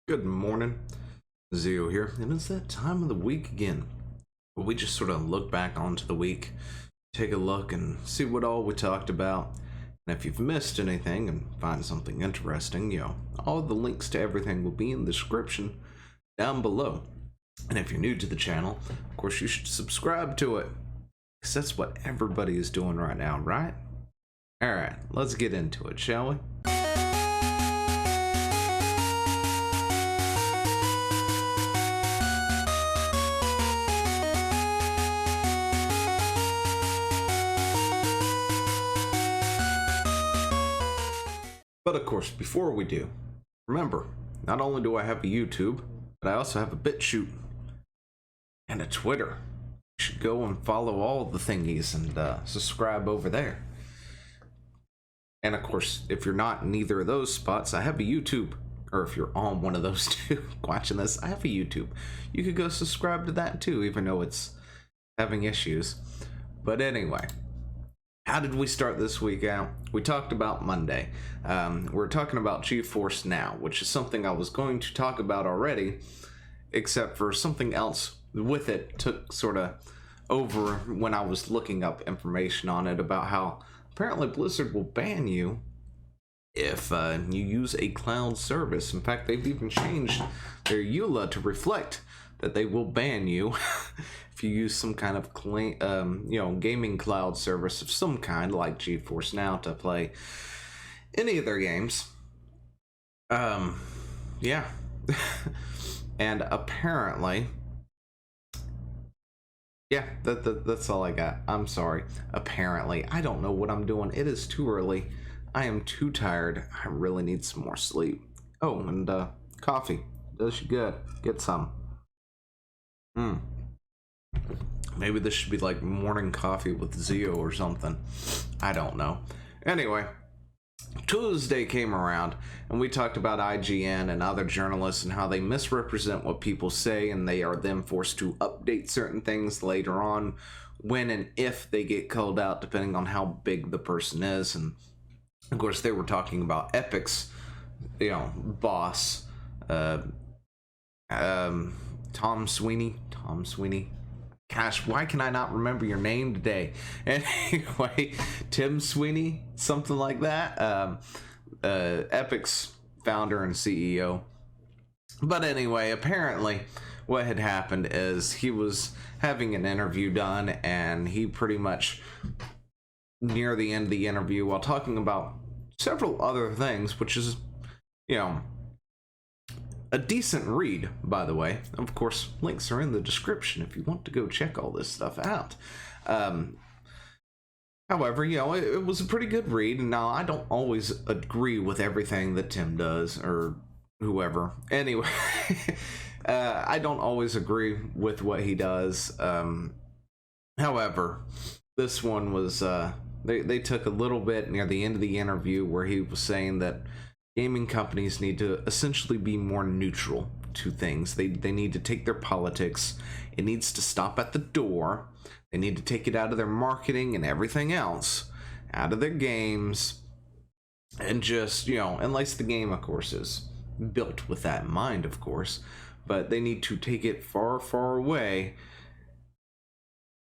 Good morning, Zio here, and it's that time of the week again where we just sort of look back onto the week, take a look and see what all we talked about. And if you've missed anything and find something interesting, all the links to everything will be in the description down below. And if you're new to the channel, of course you should subscribe to it, because that's what everybody is doing right now, right? Alright, let's get into it, shall we? But of course, before we do, remember, not only do I have a YouTube, but I also have a BitChute and a Twitter. You should go and follow all the thingies and subscribe over there. And of course, if you're not in either of those spots, I have a YouTube. Or if you're on one of those two watching this, I have a YouTube. You could go subscribe to that too, even though it's having issues. But anyway, how did we start this week out? We talked about Monday. We're talking about GeForce Now, which is something I was going to talk about already, except for something else with it took sort of over when I was looking up information on it about how apparently Blizzard will ban you if you use a cloud service. In fact, they've even changed their EULA to reflect that they will ban you if you use some kind of gaming cloud service of some kind, like GeForce Now, to play any of their games. Yeah. And apparently, yeah, that's all I got. I'm sorry. Apparently, I don't know what I'm doing. It is too early. I am too tired. I really need some more sleep. Oh, and coffee does you good. Get some. Maybe this should be like morning coffee with Zio or something. I don't know. Anyway, Tuesday came around and we talked about IGN and other journalists and how they misrepresent what people say, and they are then forced to update certain things later on when and if they get called out, depending on how big the person is. And of course, they were talking about Epic's, boss, Tom Sweeney. Gosh, why can I not remember your name today? Anyway, Tim Sweeney, something like that. Epic's founder and CEO. But anyway, apparently what had happened is he was having an interview done, and he pretty much, near the end of the interview, while talking about several other things, which is, a decent read, by the way. Of course, links are in the description if you want to go check all this stuff out. However, it was a pretty good read. And now, I don't always agree with everything that Tim does, or whoever. Anyway, I don't always agree with what he does. However, this one was, they took a little bit near the end of the interview where he was saying that gaming companies need to essentially be more neutral to things. They need to take their politics. It needs to stop at the door. They need to take it out of their marketing and everything else, out of their games, and just, unless the game, of course, is built with that in mind, of course, but they need to take it far, far away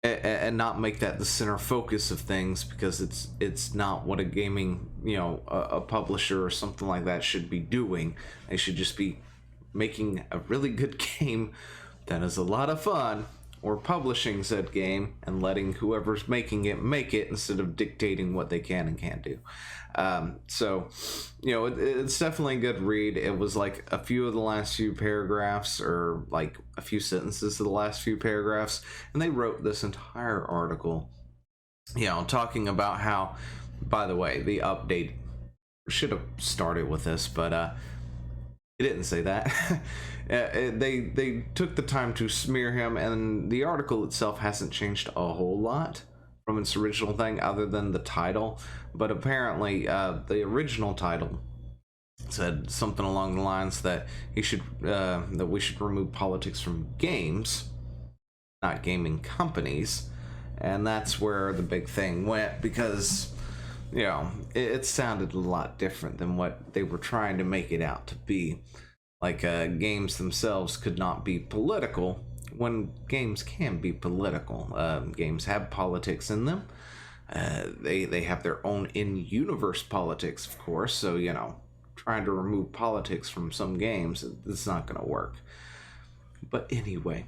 and not make that the center focus of things, because it's not what a gaming, a publisher or something like that should be doing. They should just be making a really good game that is a lot of fun, or publishing said game and letting whoever's making it make it, instead of dictating what they can and can't do. So, it's definitely a good read. It was like a few of the last few paragraphs, or like a few sentences of the last few paragraphs, and they wrote this entire article, talking about how, by the way, the update should have started with this, but it didn't say that. They took the time to smear him, and the article itself hasn't changed a whole lot from its original thing, other than the title. But apparently, the original title said something along the lines that we should remove politics from games, not gaming companies. And that's where the big thing went, because it sounded a lot different than what they were trying to make it out to be. like games themselves could not be political, when games can be political. Games have politics in them. They have their own in-universe politics, of course, so, you know, trying to remove politics from some games, it's not going to work. But anyway,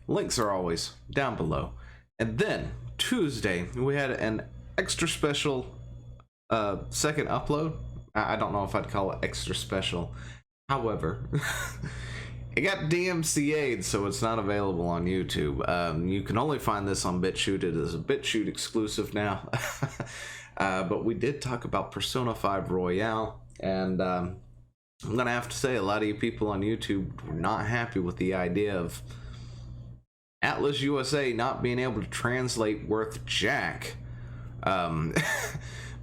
links are always down below. And then, Tuesday, we had an extra special second upload. I don't know if I'd call it extra special. However, it got DMCAed, so it's not available on YouTube. You can only find this on BitChute. It is a BitChute exclusive now. But we did talk about Persona 5 Royale, and I'm gonna have to say, a lot of you people on YouTube were not happy with the idea of Atlas USA not being able to translate worth jack.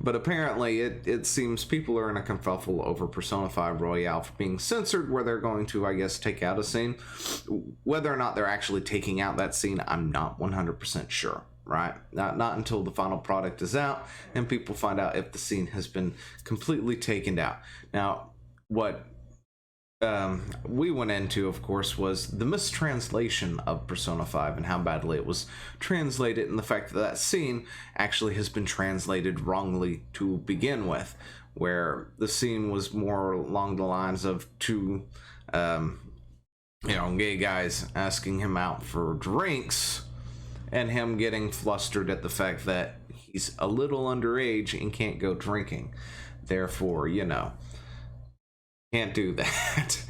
But apparently it seems people are in a kerfuffle over Persona 5 Royale for being censored, where they're going to, I guess, take out a scene. Whether or not they're actually taking out that scene, I'm not 100% sure, right? Not until the final product is out and people find out if the scene has been completely taken out. Now, what we went into, of course, was the mistranslation of Persona 5 and how badly it was translated, and the fact that that scene actually has been translated wrongly to begin with, where the scene was more along the lines of two gay guys asking him out for drinks, and him getting flustered at the fact that he's a little underage and can't go drinking. Therefore, you know, can't do that.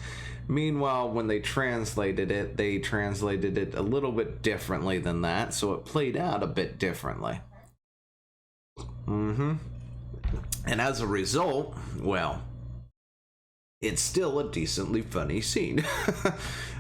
Meanwhile, when they translated it a little bit differently than that, so it played out a bit differently. And as a result, well, it's still a decently funny scene.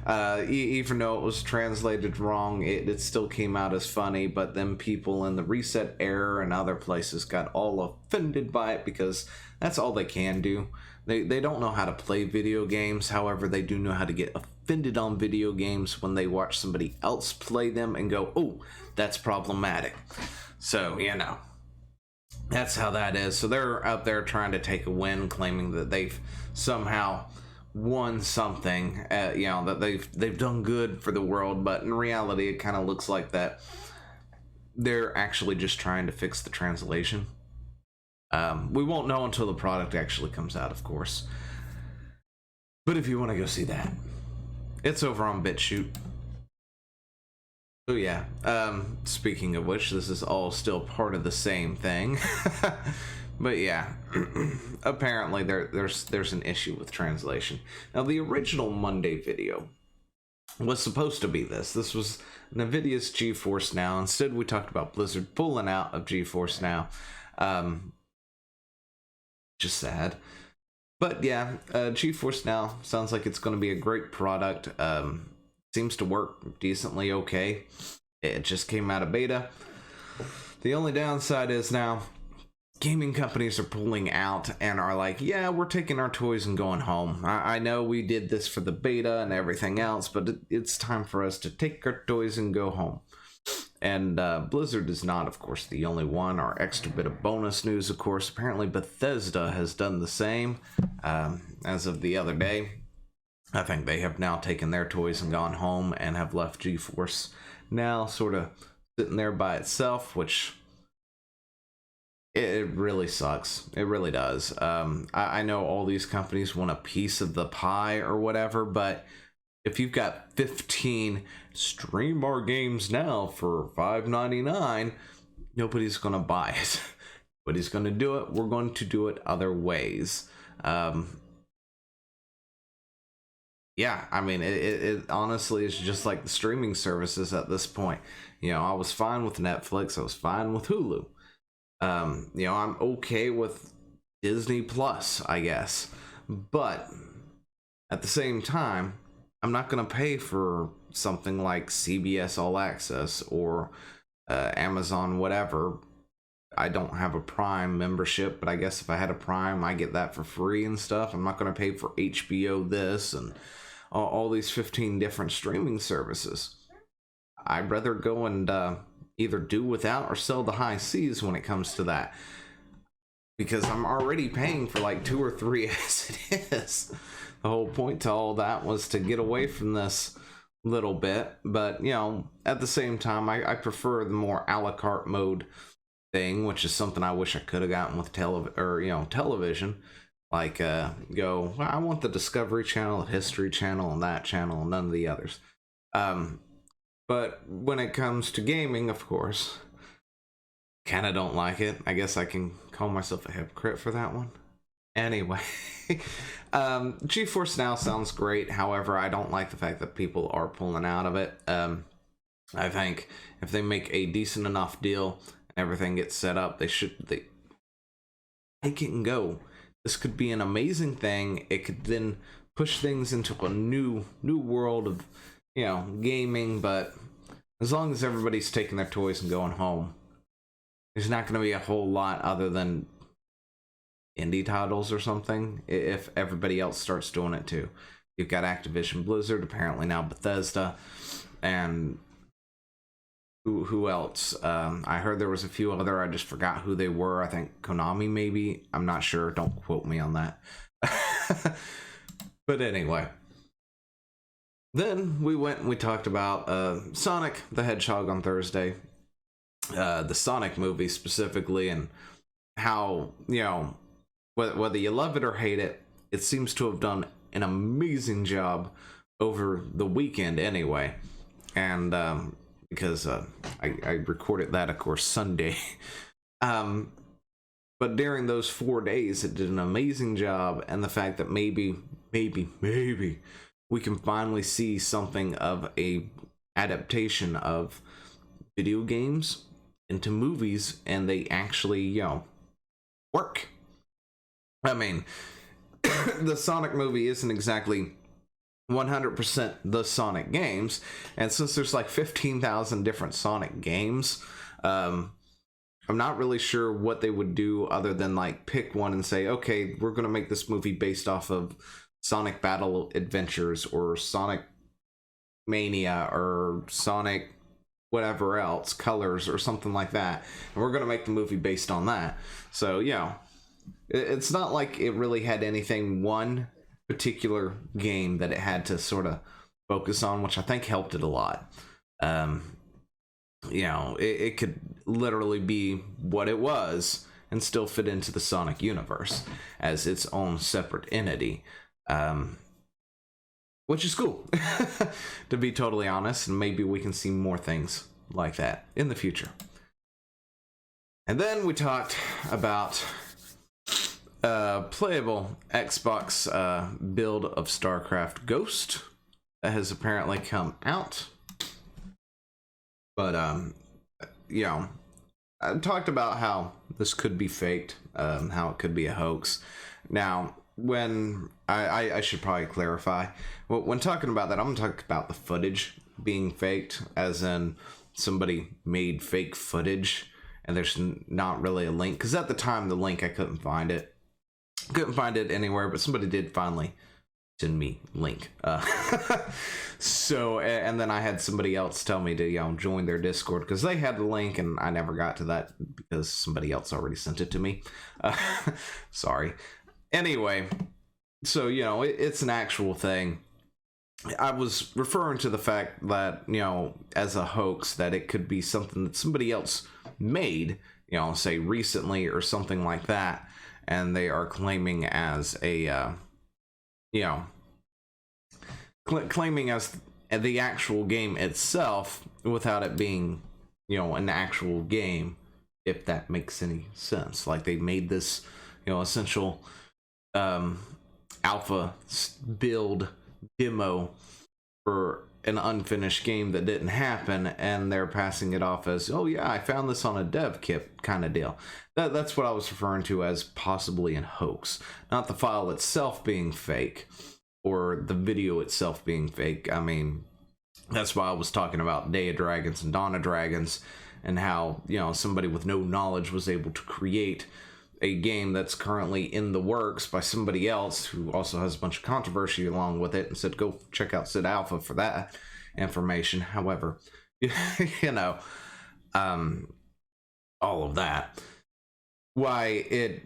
Even though it was translated wrong, it still came out as funny, but then people in the Reset Error and other places got all offended by it, because that's all they can do. They don't know how to play video games. However, they do know how to get offended on video games when they watch somebody else play them and go, oh, that's problematic. So, you know, that's how that is. So they're out there trying to take a win, claiming that they've somehow won something, that they've done good for the world. But in reality, it kind of looks like that they're actually just trying to fix the translation. We won't know until the product actually comes out, of course. But if you want to go see that, it's over on BitChute. Oh yeah, speaking of which, this is all still part of the same thing. But yeah, apparently there's an issue with translation. Now, the original Monday video was supposed to be this. This was NVIDIA's GeForce Now. Instead, we talked about Blizzard pulling out of GeForce Now. Just sad. But yeah, GeForce Now sounds like it's going to be a great product. Seems to work decently okay. It just came out of beta. The only downside is now gaming companies are pulling out and are like, yeah, we're taking our toys and going home. I know we did this for the beta and everything else, but it's time for us to take our toys and go home. And Blizzard is not, of course, the only one. Our extra bit of bonus news, of course, apparently Bethesda has done the same as of the other day. I think they have now taken their toys and gone home and have left GeForce Now sort of sitting there by itself, which it really sucks. It really does. I know all these companies want a piece of the pie or whatever, but if you've got 15 stream our games now for $5.99, nobody's going to buy it. Nobody's going to do it. We're going to do it other ways. Yeah, I mean, it honestly is just like the streaming services at this point. You know, I was fine with Netflix. I was fine with Hulu. I'm okay with Disney Plus, I guess. But at the same time, I'm not going to pay for something like CBS All Access or Amazon whatever. I don't have a Prime membership, but I guess if I had a Prime, I get that for free and stuff. I'm not going to pay for HBO this and all these 15 different streaming services. I'd rather go and either do without or sell the high seas when it comes to that, because I'm already paying for like 2 or 3 as it is. The whole point to all that was to get away from this little bit, but you know, at the same time, I prefer the more a la carte mode thing, which is something I wish I could have gotten with television. Like, well, I want the Discovery Channel, the History Channel, and that channel, and none of the others. But when it comes to gaming, of course, kind of don't like it. I guess I can call myself a hypocrite for that one. Anyway, GeForce Now sounds great. However, I don't like the fact that people are pulling out of it. I think if they make a decent enough deal and everything gets set up, they take it and go. This could be an amazing thing. It could then push things into a new world of, you know, gaming. But as long as everybody's taking their toys and going home, there's not going to be a whole lot other than indie titles or something if everybody else starts doing it too. You've got Activision Blizzard, apparently now Bethesda, and who else? I heard there was a few other, I just forgot who they were. I think Konami maybe, I'm not sure, don't quote me on that. But anyway, then we went and we talked about Sonic the Hedgehog on Thursday, the Sonic movie specifically, and how, you know, whether you love it or hate it, it seems to have done an amazing job over the weekend anyway. And because I recorded that, of course, Sunday. But during those 4 days, it did an amazing job. And the fact that maybe we can finally see something of a adaptation of video games into movies, and they actually, you know, work. I mean, the Sonic movie isn't exactly 100% the Sonic games, and since there's like 15,000 different Sonic games, I'm not really sure what they would do other than like pick one and say, okay, we're gonna make this movie based off of Sonic Battle Adventures or Sonic Mania or Sonic whatever else, Colors or something like that, and we're gonna make the movie based on that. So yeah, it's not like it really had anything, one particular game that it had to sort of focus on, which I think helped it a lot. You know, it could literally be what it was and still fit into the Sonic universe as its own separate entity, which is cool, to be totally honest, and maybe we can see more things like that in the future. And then we talked about playable Xbox build of StarCraft Ghost that has apparently come out. But you know, I talked about how this could be faked, how it could be a hoax. Now, when I should probably clarify, when talking about that, I'm gonna talk about the footage being faked, as in somebody made fake footage and there's not really a link, because at the time the link, I couldn't find it anywhere, but somebody did finally send me link. So, and then I had somebody else tell me to, you know, join their Discord, because they had the link and I never got to that because somebody else already sent it to me. Sorry. Anyway, so, you know, it's an actual thing. I was referring to the fact that, you know, as a hoax, that it could be something that somebody else made, you know, say recently or something like that, and they are claiming as a, you know, claiming as the actual game itself without it being, you know, an actual game, if that makes any sense. Like, they made this, you know, essential alpha build demo for an unfinished game that didn't happen, and they're passing it off as, oh yeah, I found this on a dev kit kind of deal. That's what I was referring to as possibly a hoax, not the file itself being fake or the video itself being fake. I mean, that's why I was talking about Day of Dragons and Dawn of Dragons, and how, you know, somebody with no knowledge was able to create a game that's currently in the works by somebody else who also has a bunch of controversy along with it, and said, go check out Sid Alpha for that information. However, you know, all of that, why it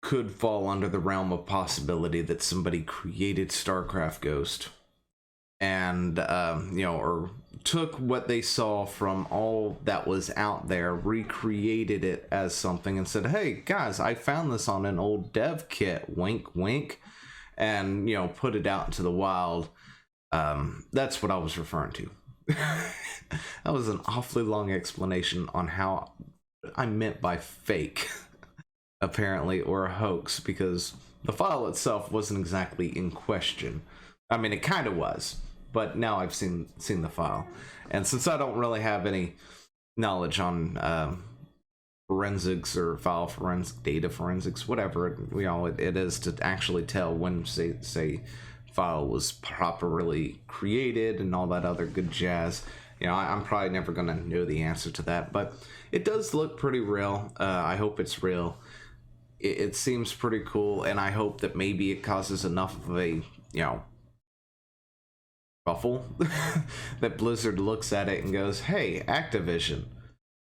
could fall under the realm of possibility that somebody created StarCraft Ghost and or took what they saw from all that was out there, recreated it as something, and said, hey guys, I found this on an old dev kit, wink wink, and put it out into the wild. That's what I was referring to. That was an awfully long explanation on how I meant by fake, apparently, or a hoax, because the file itself wasn't exactly in question. I mean, it kind of was, but now I've seen the file, and since I don't really have any knowledge on forensics or file forensics, data forensics, whatever it is to actually tell when say file was properly created and all that other good jazz, I'm probably never gonna know the answer to that, but it does look pretty real. I hope it's real. It seems pretty cool, and I hope that maybe it causes enough of a ruffle that Blizzard looks at it and goes, hey, Activision,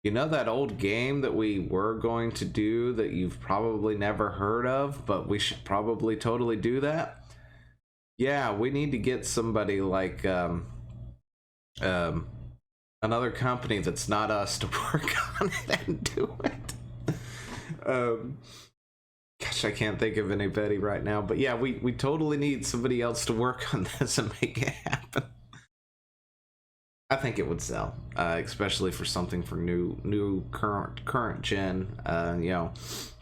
that old game that we were going to do that you've probably never heard of, but we should probably totally do that? Yeah, we need to get somebody like another company that's not us to work on it and do it. Gosh, I can't think of anybody right now, but yeah, we totally need somebody else to work on this and make it happen. I think it would sell, especially for something for new current gen.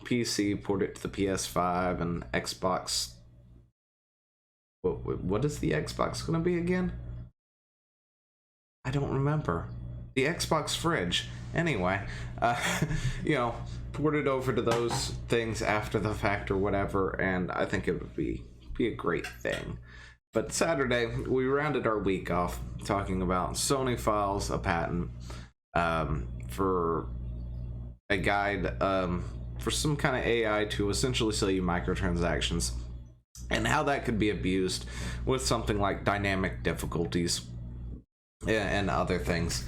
PC, port it to the PS5 and Xbox. What is the Xbox gonna be again? I don't remember. The Xbox fridge. Anyway, port it over to those things after the fact or whatever, and I think it would be a great thing. But Saturday, we rounded our week off talking about Sony files a patent for a guide for some kind of AI to essentially sell you microtransactions, and how that could be abused with something like dynamic difficulties and other things,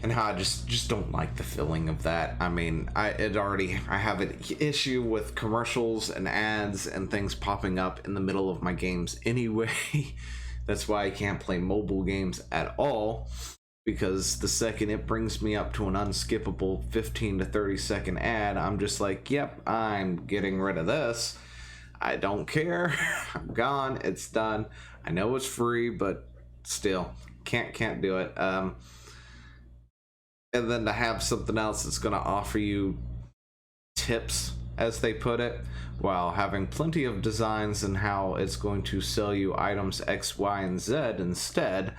and how I just don't like the feeling of that. I mean, I have an issue with commercials and ads and things popping up in the middle of my games anyway. That's why I can't play mobile games at all, because the second it brings me up to an unskippable 15 to 30 second ad, I'm just like, yep, I'm getting rid of this. I don't care. I'm gone. It's done. I know it's free, but still can't do it. And then to have something else that's going to offer you tips, as they put it, while having plenty of designs and how it's going to sell you items X, Y, and Z instead,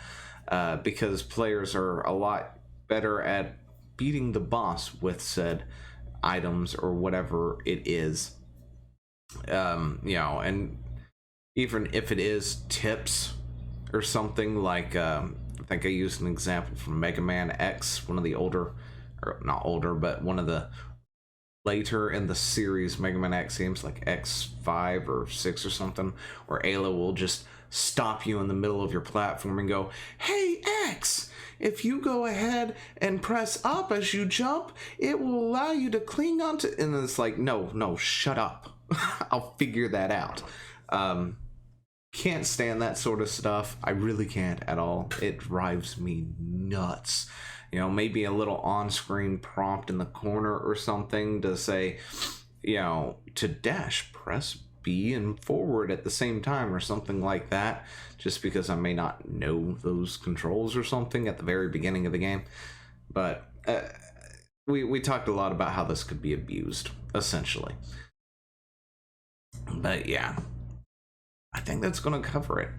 because players are a lot better at beating the boss with said items or whatever it is. And even if it is tips or something like, I think I used an example from Mega Man X, one of the older, or not older, but one of the later in the series Mega Man X games, like X5 or 6 or something, where Ayla will just stop you in the middle of your platform and go, hey X, if you go ahead and press up as you jump, it will allow you to cling onto, and it's like, no, shut up. I'll figure that out. Can't stand that sort of stuff. I really can't at all. It drives me nuts. Maybe a little on-screen prompt in the corner or something to say, to dash, press B and forward at the same time or something like that, just because I may not know those controls or something at the very beginning of the game. But we talked a lot about how this could be abused, essentially. But yeah, I think that's going to cover it.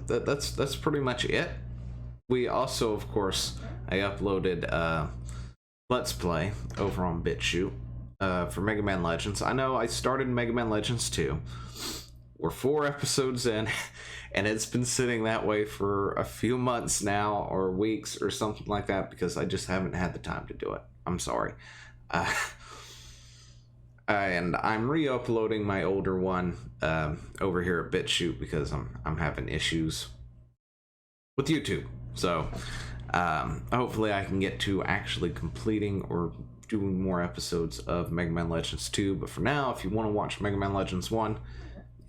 That's pretty much it. We also, of course, I uploaded Let's Play over on BitChute for Mega Man Legends. I know I started Mega Man Legends 2. We're 4 episodes in, and it's been sitting that way for a few months now, or weeks, or something like that, because I just haven't had the time to do it. I'm sorry. And I'm re-uploading my older one over here at BitChute because I'm having issues with YouTube. So hopefully I can get to actually completing or doing more episodes of Mega Man Legends 2. But for now, if you want to watch Mega Man Legends 1,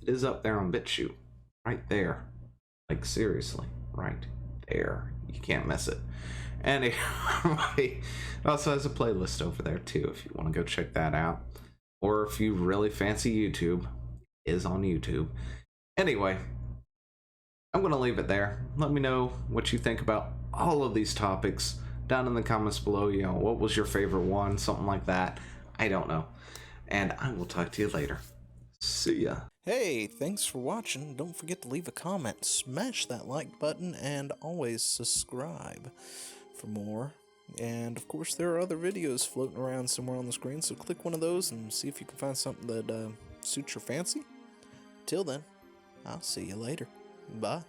it is up there on BitChute. Right there. Like, seriously. Right there. You can't miss it. Anyway, it also has a playlist over there, too, if you want to go check that out. Or if you really fancy YouTube, it is on YouTube. Anyway, I'm going to leave it there. Let me know what you think about all of these topics down in the comments below. You know, what was your favorite one? Something like that. I don't know. And I will talk to you later. See ya. Hey, thanks for watching. Don't forget to leave a comment, smash that like button, and always subscribe for more. And of course, there are other videos floating around somewhere on the screen, so click one of those and see if you can find something that suits your fancy. Till then, I'll see you later. Bye.